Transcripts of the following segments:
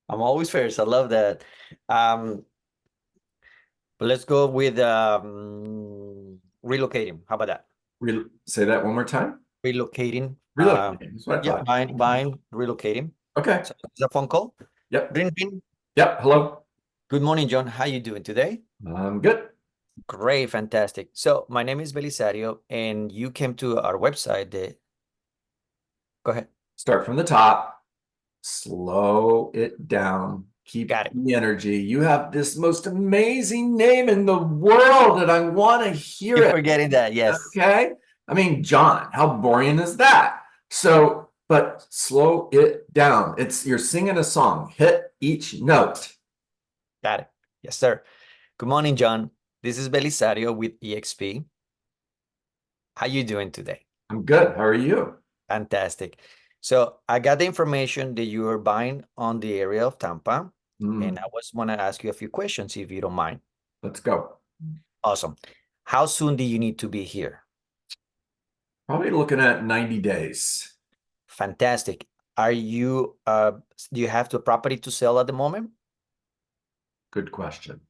I'm always first. I love that. But let's go with relocating. How about that? Say that one more time. Relocating. Relocating. That's what I Yeah, thought. buying, relocating. Okay. So it's a phone call. Yep. Ring, ring. Yep. Hello. Good morning, John. How you doing today? I'm good. Great, fantastic. So my name is Belisario, and you came to our website. Go ahead. Start from the top. Slow it down. Keep Got it. the energy. You have this most amazing name in the world, and I want to hear You're it. forgetting that. Yes. Okay. I mean, John, how boring is that? So, but slow it down. You're singing a song. Hit each note. Got it. Yes, sir. Good morning, John. This is Belisario with EXP. How you doing today? I'm good. How are you? Fantastic. So I got the information that you are buying on the area of Tampa, and I was want to ask you a few questions if you don't mind. Let's go. Awesome. How soon do you need to be here? Probably looking at 90 days. Fantastic. Are you do you have the property to sell at the moment? Good question.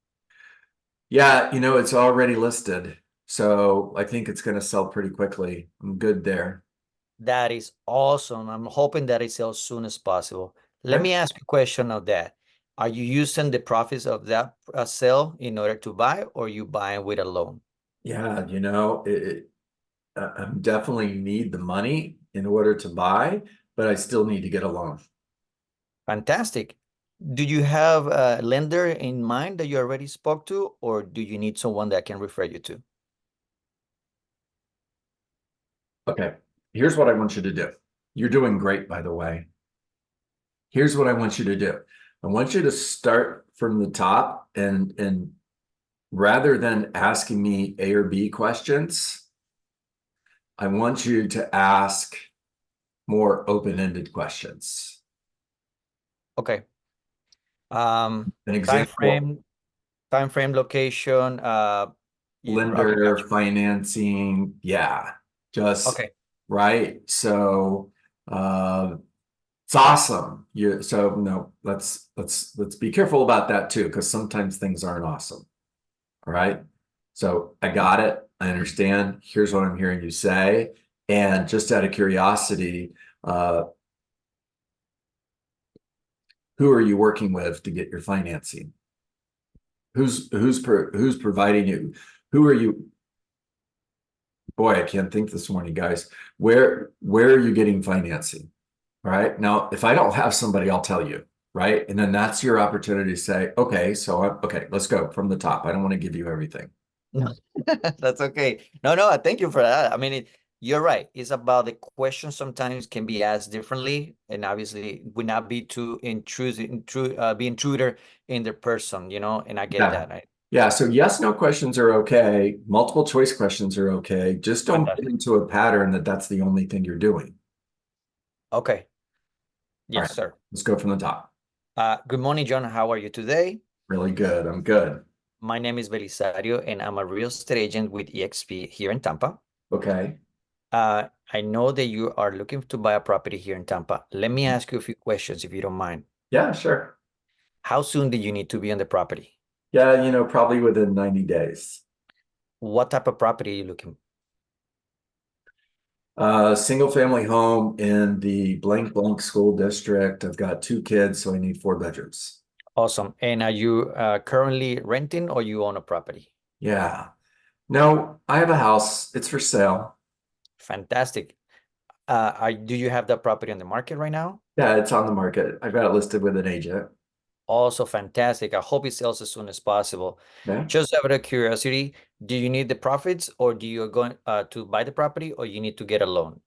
Yeah, it's already listed. So I think it's going to sell pretty quickly. I'm good there. That is awesome. I'm hoping that it sells soon as possible. Let Okay. me ask you a question of that. Are you using the profits of that sale in order to buy, or you buying with a loan? Yeah, I definitely need the money in order to buy, but I still need to get a loan. Fantastic. Do you have a lender in mind that you already spoke to, or do you need someone that can refer you to? Okay. Here's what I want you to do. You're doing great, by the way. Here's what I want you to do. I want you to start from the top and rather than asking me A or B questions, I want you to ask more open-ended questions. Okay. An Time example, frame, location, your lender, occupation. financing, yeah, just Okay. right. So it's awesome. So no, let's be careful about that too, because sometimes things aren't awesome. All right. So I got it. I understand. Here's what I'm hearing you say. And just out of curiosity, uh, who are you working with to get your financing? Who's providing you? Who are you? Boy, I can't think this morning, guys. Where are you getting financing? All right. Now, if I don't have somebody, I'll tell you. Right. And then that's your opportunity to say, okay, okay, let's go from the top. I don't want to give you everything. No, that's okay. No, thank you for that. I mean, you're right. It's about the question sometimes can be asked differently, and obviously would not be too be intruder in the person, and I get Yeah. that. Yeah. So yes, no questions are okay. Multiple choice questions are okay. Just don't get Fantastic. into a pattern that that's the only thing you're doing. Okay. All Yes, right. sir. Let's go from the top. Good morning, John. How are you today? Really good. I'm good. My name is Belisario, and I'm a real estate agent with EXP here in Tampa. Okay. I know that you are looking to buy a property here in Tampa. Let me ask you a few questions if you don't mind. Yeah, sure. How soon do you need to be on the property? Yeah, probably within 90 days. What type of property are you looking? Single family home in the blank blank school district. I've got two kids, so I need 4 bedrooms. Awesome. And are you currently renting or you own a property? Yeah. No, I have a house. It's for sale. Fantastic. Do you have that property on the market right now? Yeah, it's on the market. I've got it listed with an agent. Also fantastic. I hope it sells as soon as possible. Okay. Just out of curiosity, do you need the profits or do you going to buy the property or you need to get a loan?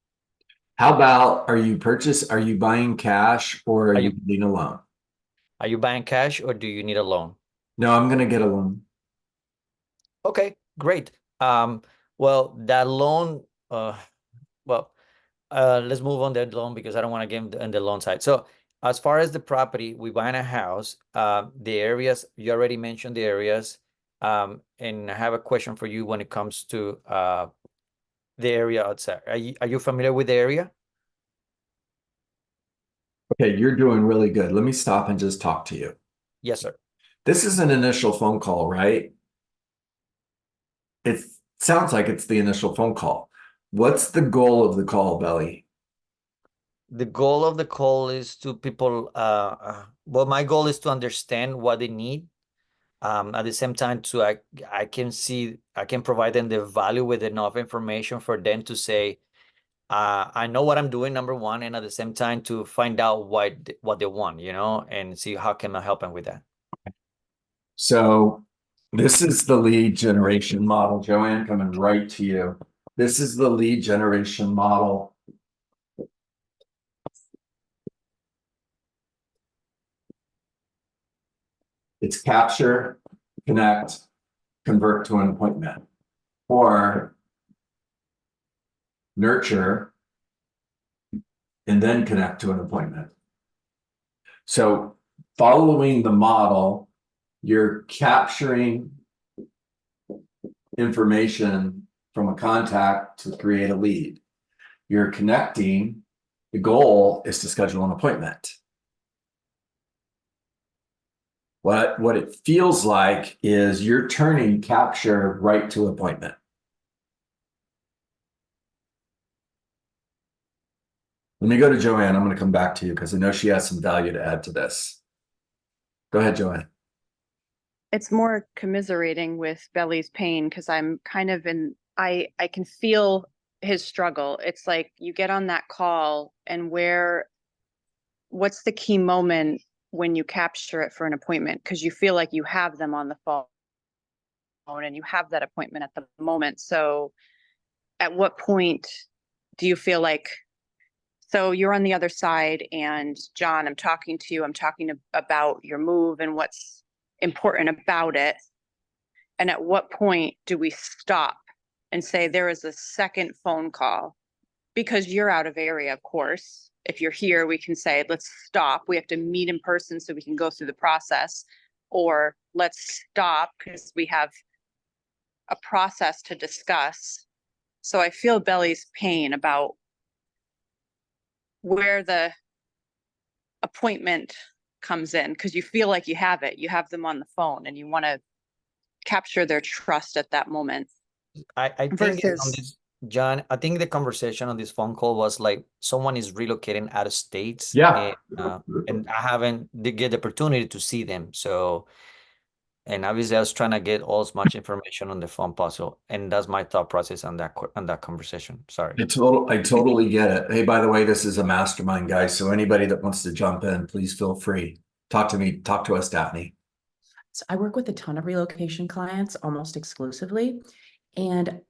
How about are you buying cash or are Are you you getting a loan? are you buying cash or do you need a loan? No, I'm gonna get a loan. Okay, great. Well, that loan, well, let's move on that loan because I don't want to get in the loan side. So as far as the property, we buy in a house, the areas, you already mentioned the areas. And I have a question for you when it comes to the area outside. Are you familiar with the area? Okay, you're doing really good. Let me stop and just talk to you. Yes, sir. This is an initial phone call, right? It sounds like it's the initial phone call. What's the goal of the call, Belly? The goal of the call is to people, well, my goal is to understand what they need. At the same time, I can see, I can provide them the value with enough information for them to say, I know what I'm doing, number one, and at the same time to find out what they want, and see how can I help them with that. So this is the lead generation model. Joanne, coming right to you. This is the lead generation model. It's capture, connect, convert to an appointment, or nurture and then connect to an appointment. So following the model, you're capturing information from a contact to create a lead. You're connecting. The goal is to schedule an appointment. What it feels like is you're turning capture right to appointment. Let me go to Joanne. I'm going to come back to you because I know she has some value to add to this. Go ahead, Joanne. It's more commiserating with Belly's pain because I'm kind of I can feel his struggle. It's like you get on that call and what's the key moment when you capture it for an appointment? Because you feel like you have them on the phone and you have that appointment at the moment. So at what point do you feel like, so you're on the other side and John, I'm talking to you, I'm talking about your move and what's important about it. And at what point do we stop and say there is a second phone call? Because you're out of area, of course. If you're here, we can say, let's stop. We have to meet in person so we can go through the process. Or let's stop because we have a process to discuss. So I feel Belly's pain about where the appointment comes in because you feel like you have it. You have them on the phone and you want to capture their trust at that moment. I think on Versus, this, John, I think the conversation on this phone call was like someone is relocating out of states, Yeah. and I haven't get the opportunity to see them. So, and obviously I was trying to get all as much information on the phone possible, and that's my thought process on that conversation. Sorry. I totally get it. Hey, by the way, this is a mastermind, guys. So anybody that wants to jump in, please feel free. Talk to me. Talk to us, Daphne. So I work with a ton of relocation clients almost exclusively. And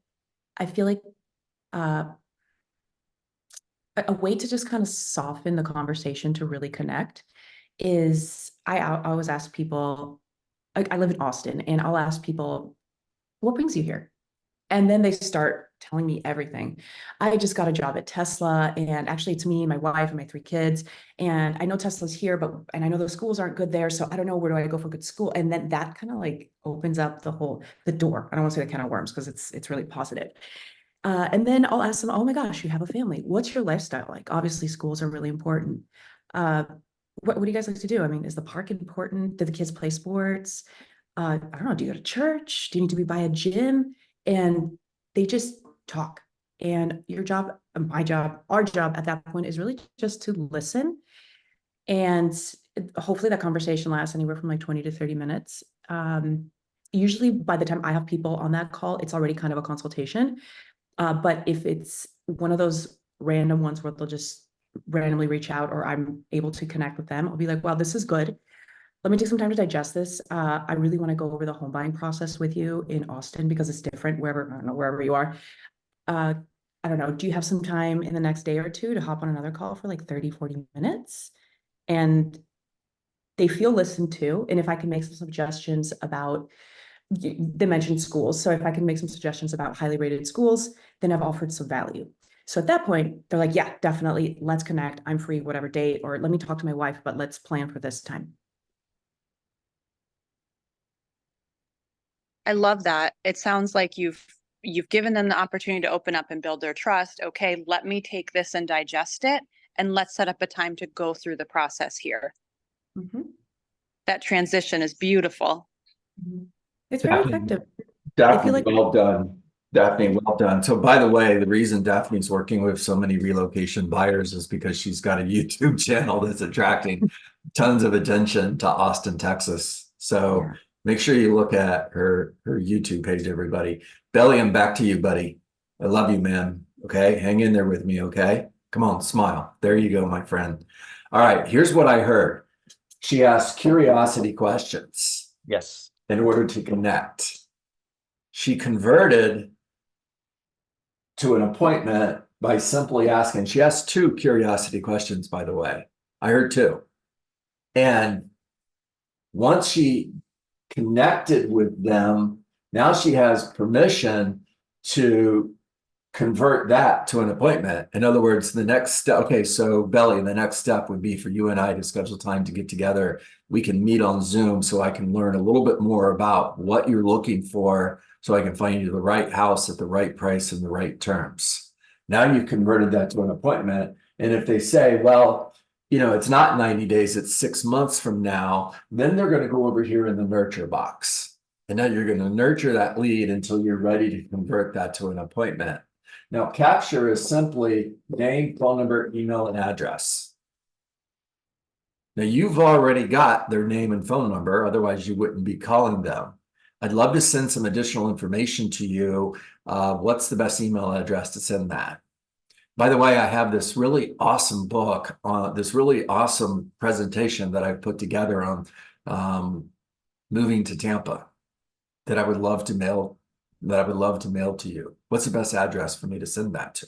I feel like a way to just kind of soften the conversation to really connect is I always ask people, I live in Austin, and I'll ask people, what brings you here? And then they start telling me everything. I just got a job at Tesla, and actually it's me, my wife, and my 3 kids. And I know Tesla's here, and I know the schools aren't good there. So I don't know, where do I go for good school? And then that kind of like opens up the door. I don't want to say the can of worms because it's really positive. And then I'll ask them, oh my gosh, you have a family. What's your lifestyle like? Obviously, schools are really important. Uh, what do you guys like to do? I mean, is the park important? Do the kids play sports? I don't know. Do you go to church? Do you need to be by a gym? And they just talk. And your job, my job, our job at that point is really just to listen. And hopefully that conversation lasts anywhere from like 20 to 30 minutes. Usually by the time I have people on that call, it's already kind of a consultation. But if it's one of those random ones where they'll just randomly reach out or I'm able to connect with them, I'll be like, wow, this is good. Let me take some time to digest this. I really want to go over the home buying process with you in Austin because it's different wherever, I don't know, wherever you are. I don't know. Do you have some time in the next day or two to hop on another call for like 30, 40 minutes? And they feel listened to. And if I can make some suggestions about, they mentioned schools. So if I can make some suggestions about highly rated schools, then I've offered some value. So at that point, they're like, yeah, definitely. Let's connect. I'm free, whatever date, or let me talk to my wife, but let's plan for this time. I love that. It sounds like you've given them the opportunity to open up and build their trust. Okay, let me take this and digest it, and let's set up a time to go through the process here. Mhm. That transition is beautiful. It's very Daphne, effective. Daphne, like- well done. Daphne, well done. So by the way, the reason Daphne's working with so many relocation buyers is because she's got a YouTube channel that's attracting tons of attention to Austin, Texas. So Yeah. make sure you look at her YouTube page, everybody. Belly, I'm back to you, buddy. I love you, man. Okay, hang in there with me, okay? Come on, smile. There you go, my friend. All right, here's what I heard. She asked curiosity questions Yes. in order to connect. She converted to an appointment by simply asking. She asked 2 curiosity questions, by the way. I heard 2. And once she connected with them, now she has permission to convert that to an appointment. In other words, the next step, okay, so Belly, the next step would be for you and I to schedule time to get together. We can meet on Zoom so I can learn a little bit more about what you're looking for so I can find you the right house at the right price and the right terms. Now you've converted that to an appointment. And if they say, well, you know, it's not 90 days, it's 6 months from now, then they're going to go over here in the nurture box. And now you're going to nurture that lead until you're ready to convert that to an appointment. Now, capture is simply name, phone number, email, and address. Now, you've already got their name and phone number, otherwise you wouldn't be calling them. I'd love to send some additional information to you. What's the best email address to send that? By the way, I have this really awesome book, this really awesome presentation that I've put together on moving to Tampa that I would love to mail to you. What's the best address for me to send that to?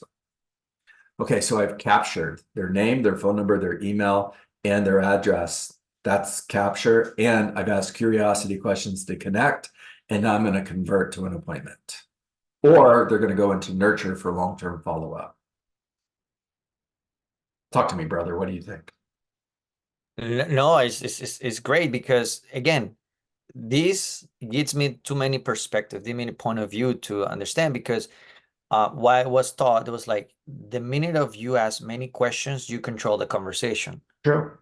Okay, so I've captured their name, their phone number, their email, and their address. That's capture. And I've asked curiosity questions to connect, and now I'm going to convert to an appointment. Or they're going to go into nurture for long-term follow-up. Talk to me, brother. What do you think? No, it's great because again, this gives me too many perspectives, too many point of view to understand because why I was taught, it was like the minute of you ask many questions, you control the conversation. True.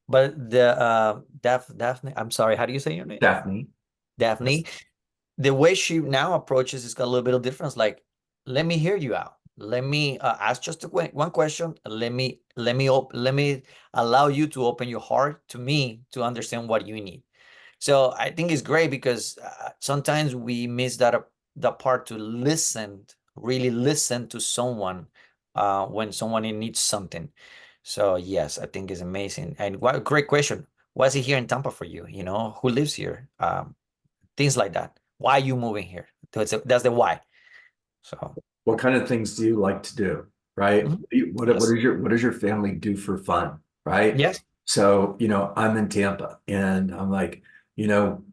But the Daphne, I'm sorry, how do you say your name? Daphne. Daphne, the way she now approaches is got a little bit of difference. Like, let me hear you out. Let me ask just one question. Let me allow you to open your heart to me to understand what you need. So I think it's great because sometimes we miss that part to listen, really listen to someone when someone needs something. So yes, I think it's amazing. And what a great question. Why is he here in Tampa for you? You know, who lives here? Things like that. Why are you moving here? That's the why. So What kind of things do you like to do? Right? What yes. does your family do for fun? Right? Yes. So, you know, I'm in Tampa and I'm like, you know,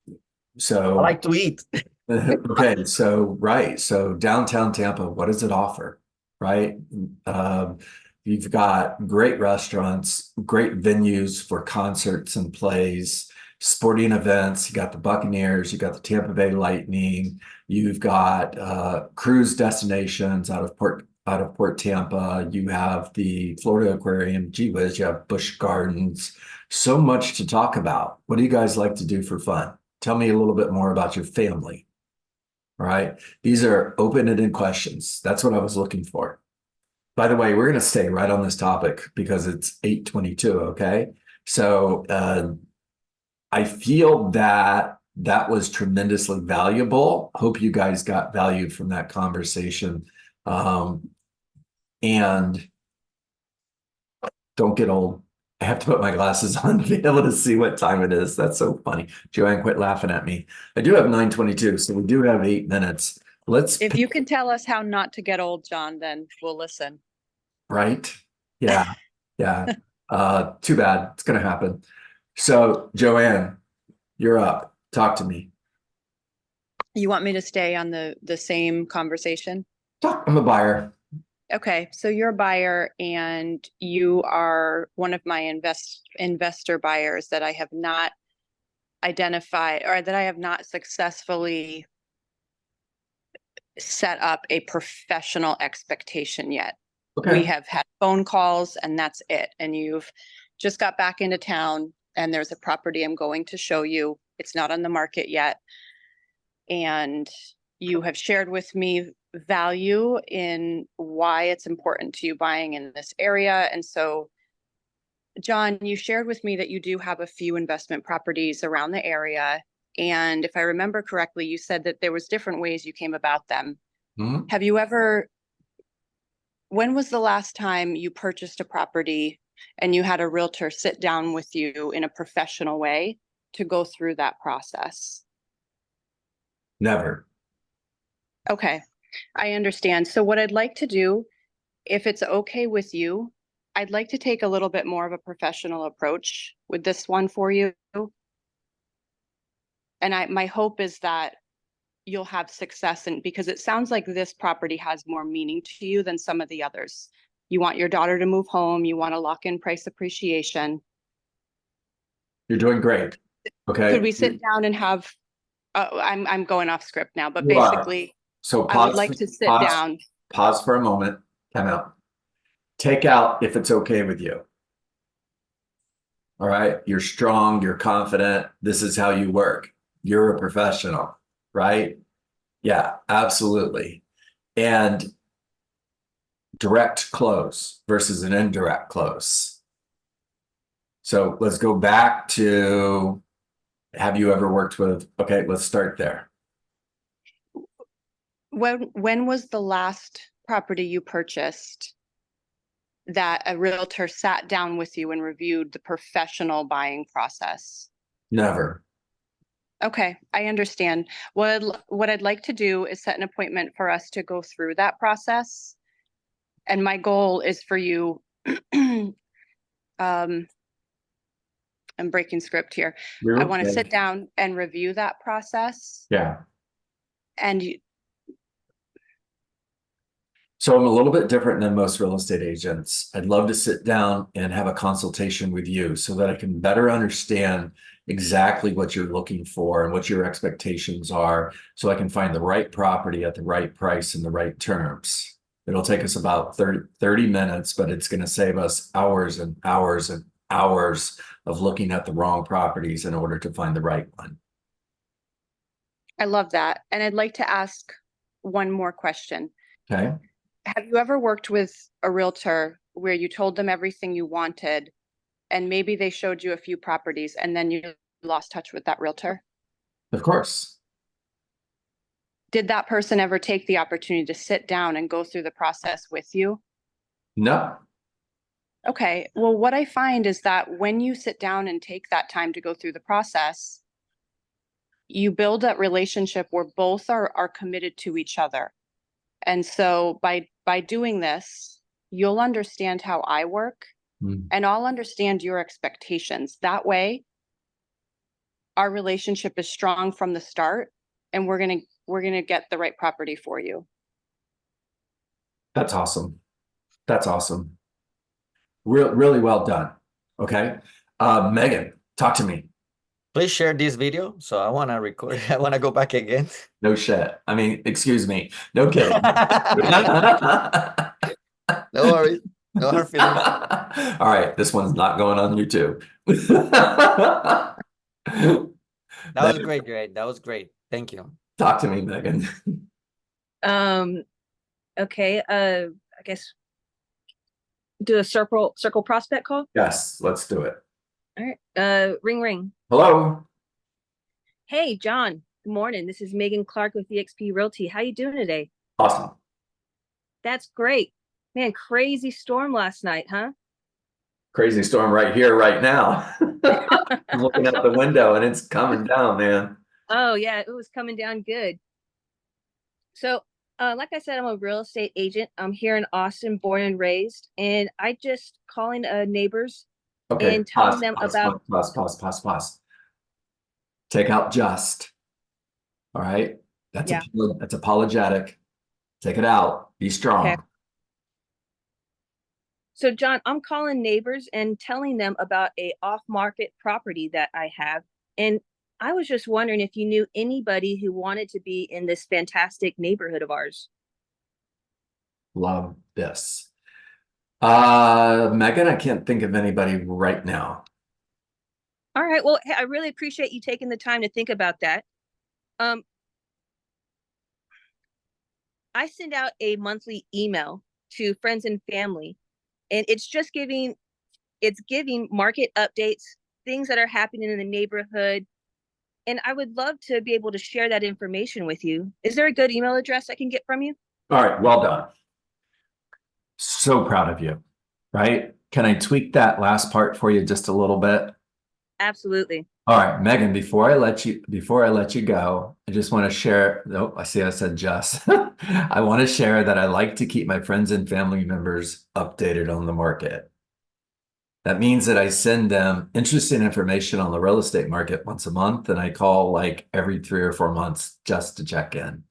I so like to eat. okay, so right. So downtown Tampa, what does it offer? Right? You've got great restaurants, great venues for concerts and plays, sporting events. You got the Buccaneers, you got the Tampa Bay Lightning, you've got cruise destinations out of Port Tampa. You have the Florida Aquarium, gee whiz, you have Busch Gardens. So much to talk about. What do you guys like to do for fun? Tell me a little bit more about your family. All right. These are open-ended questions. That's what I was looking for. By the way, we're going to stay right on this topic because it's 8:22. Okay. So I feel that was tremendously valuable. Hope you guys got value from that conversation. And don't get old. I have to put my glasses on to be able to see what time it is. That's so funny. Joanne, quit laughing at me. I do have 9:22, so we do have 8 minutes. Let's If you can tell us how not to get old, John, then we'll listen. right. Yeah. Yeah. Too bad. It's gonna happen. So Joanne, you're up. Talk to me. You want me to stay on the same conversation? I'm a buyer. Okay, so you're a buyer and you are one of my investor buyers that I have not identified or that I have not successfully set up a professional expectation yet. Okay. We have had phone calls and that's it. And you've just got back into town and there's a property I'm going to show you. It's not on the market yet. And you have shared with me value in why it's important to you buying in this area. And so, John, you shared with me that you do have a few investment properties around the area. And if I remember correctly, you said that there was different ways you came about them. Mhm. Have you ever, when was the last time you purchased a property and you had a realtor sit down with you in a professional way to go through that process? Never. Okay, I understand. So what I'd like to do, if it's okay with you, I'd like to take a little bit more of a professional approach with this one for you. And my hope is that you'll have success, and because it sounds like this property has more meaning to you than some of the others. You want your daughter to move home, you want to lock in price appreciation. You're doing great. Okay. Could we sit down and have, I'm going off script now, but You are. basically, So I would pause, like to sit pause, down. pause for a moment. Time out. Take out if it's okay with you. All right. You're strong. You're confident. This is how you work. You're a professional, right? Yeah, absolutely. And direct close versus an indirect close. So let's go back to, have you ever worked with, okay, let's start there. When was the last property you purchased that a realtor sat down with you and reviewed the professional buying process? Never. Okay, I understand. What I'd like to do is set an appointment for us to go through that process. And my goal is for you, I'm breaking script here. You're I want to okay. sit down and review that process. Yeah. And So I'm a little bit different than most real estate agents. I'd love to sit down and have a consultation with you so that I can better understand exactly what you're looking for and what your expectations are, so I can find the right property at the right price and the right terms. It'll take us about 30 minutes, but it's going to save us hours and hours and hours of looking at the wrong properties in order to find the right one. I love that. And I'd like to ask one more question. Okay. Have you ever worked with a realtor where you told them everything you wanted and maybe they showed you a few properties and then you lost touch with that realtor? Of course. Did that person ever take the opportunity to sit down and go through the process with you? No. Okay, well, what I find is that when you sit down and take that time to go through the process, you build that relationship where both are committed to each other. And so by doing this, you'll understand how I work and I'll understand your expectations. That way, our relationship is strong from the start and we're gonna get the right property for you. That's awesome. That's awesome. Really well done. Okay. Megan, talk to me. Please share this video. So I want to record. I want to go back again. No shit. I mean, excuse me. No kidding. No worries. No hard feelings. All right. This one's not going on YouTube. That was great, great. That was great. Thank you. Talk to me, Megan. Okay, I guess do a circle prospect call. Yes, let's do it. All right. Ring ring. Hello. Hey, John. Good morning. This is Megan Clark with eXp Realty. How you doing today? Awesome. That's great. Man, crazy storm last night, huh? Crazy storm right here, right now. I'm looking out the window and it's coming down, man. Oh yeah, it was coming down good. So, like I said, I'm a real estate agent. I'm here in Austin, born and raised, and I just calling neighbors Okay, and telling them pause. about. Take out just. All right. That's Yeah. that's apologetic. Take it out. Be strong. Okay. So, John, I'm calling neighbors and telling them about a off-market property that I have. And I was just wondering if you knew anybody who wanted to be in this fantastic neighborhood of ours. Love this. Megan, I can't think of anybody right now. All right. Well, I really appreciate you taking the time to think about that. Um, I send out a monthly email to friends and family, and it's giving market updates, things that are happening in the neighborhood. And I would love to be able to share that information with you. Is there a good email address I can get from you? All right, well done. So proud of you, right? Can I tweak that last part for you just a little bit? Absolutely. All right, Megan, before I let you go, I just want to share. Nope, I see I said just. I want to share that I like to keep my friends and family members updated on the market. That means that I send them interesting information on the real estate market once a month, and I call like every 3 or 4 months just to check in.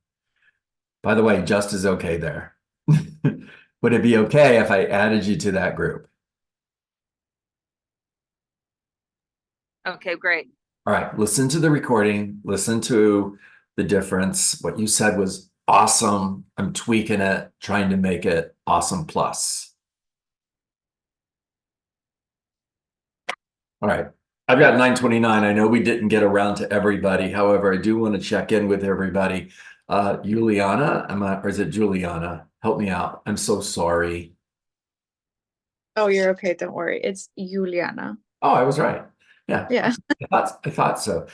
By the way, just is okay there. Would it be okay if I added you to that group? Okay, great. All right, listen to the recording, listen to the difference. What you said was awesome. I'm tweaking it, trying to make it awesome plus. All right, I've got 9:29. I know we didn't get around to everybody. However, I do want to check in with everybody. Juliana, or is it Juliana? Help me out. I'm so sorry. Oh, you're okay. Don't worry. It's Juliana. Oh, I was right. Yeah, Yeah. I thought so.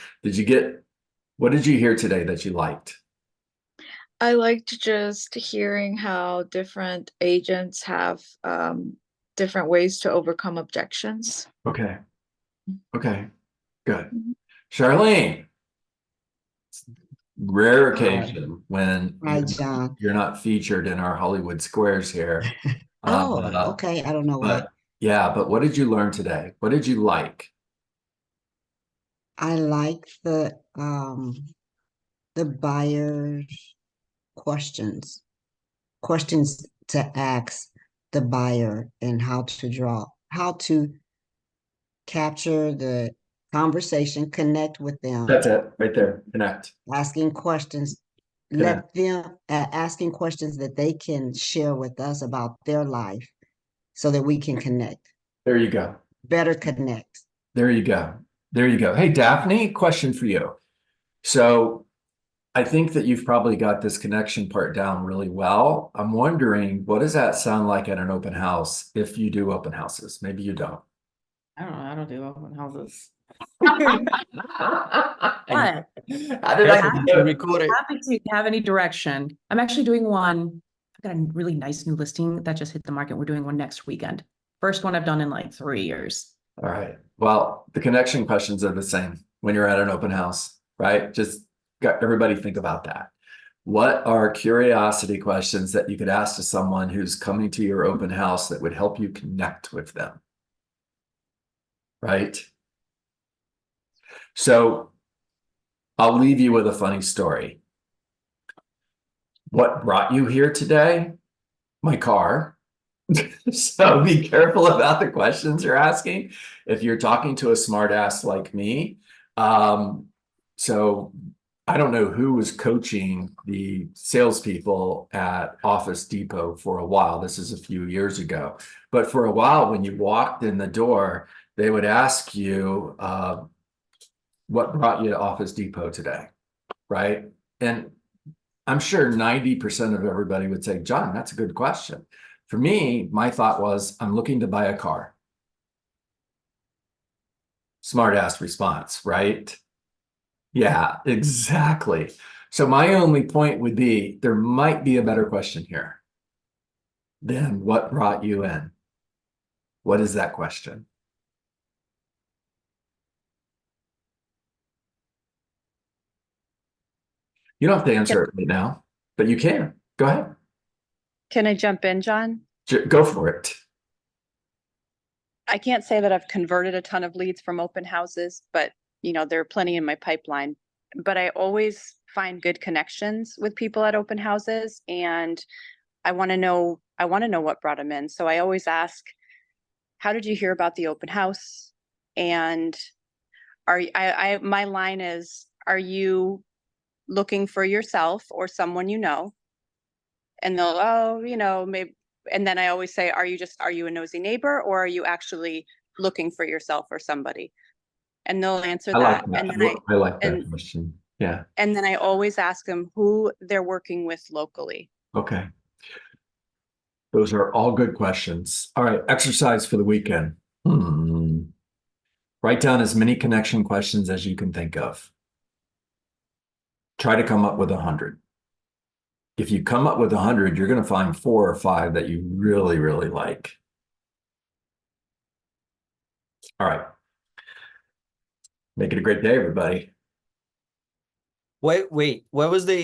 What did you hear today that you liked? I liked just hearing how different agents have different ways to overcome objections. Okay. Okay. Good. Mhm. Charlene, rare Hi. occasion when Hi, John. you're not featured in our Hollywood squares here. Oh, Uh, okay. I don't know why. but yeah, but what did you learn today? What did you like? I like the buyer's questions. Questions to ask the buyer and how to capture the conversation, connect with them, That's it, right there. Connect. asking questions, Connect. asking questions that they can share with us about their life so that we can connect, There you go. better connect. There you go. There you go. Hey, Daphne, question for you. So I think that you've probably got this connection part down really well. I'm wondering, what does that sound like at an open house if you do open houses? Maybe you don't. I don't know. I don't do open houses. How But did Yes, I you do can it? record it. happy to have any direction. I'm actually doing one. I've got a really nice new listing that just hit the market. We're doing one next weekend. First one I've done in like 3 years. All right. Well, the connection questions are the same when you're at an open house, right? Just got everybody think about that. What are curiosity questions that you could ask to someone who's coming to your open house that would help you connect with them? Right? So I'll leave you with a funny story. What brought you here today? My car. So be careful about the questions you're asking if you're talking to a smart ass like me. So I don't know who was coaching the salespeople at Office Depot for a while. This is a few years ago, but for a while, when you walked in the door, they would ask you, what brought you to Office Depot today, right? And I'm sure 90% of everybody would say, John, that's a good question. For me, my thought was, I'm looking to buy a car. Smart ass response, right? Yeah, exactly. So my only point would be, there might be a better question here than what brought you in. What is that question? You don't have to answer it right now, but you can. Go ahead. Can I jump in, John? Go for it. I can't say that I've converted a ton of leads from open houses, but there are plenty in my pipeline. But I always find good connections with people at open houses, and I want to know what brought them in. So I always ask, how did you hear about the open house? And my line is, are you looking for yourself or someone you know? And they'll, maybe, And then I always say, are you a nosy neighbor, or are you actually looking for yourself or somebody? And they'll answer I like that. that. And then I like that and question. Yeah. and then I always ask them who they're working with locally. Okay. Those are all good questions. All right. Exercise for the weekend. Write down as many connection questions as you can think of. Try to come up with 100. If you come up with 100, you're going to find 4 or 5 that you really, really like. All right. Make it a great day, everybody. Wait, what was the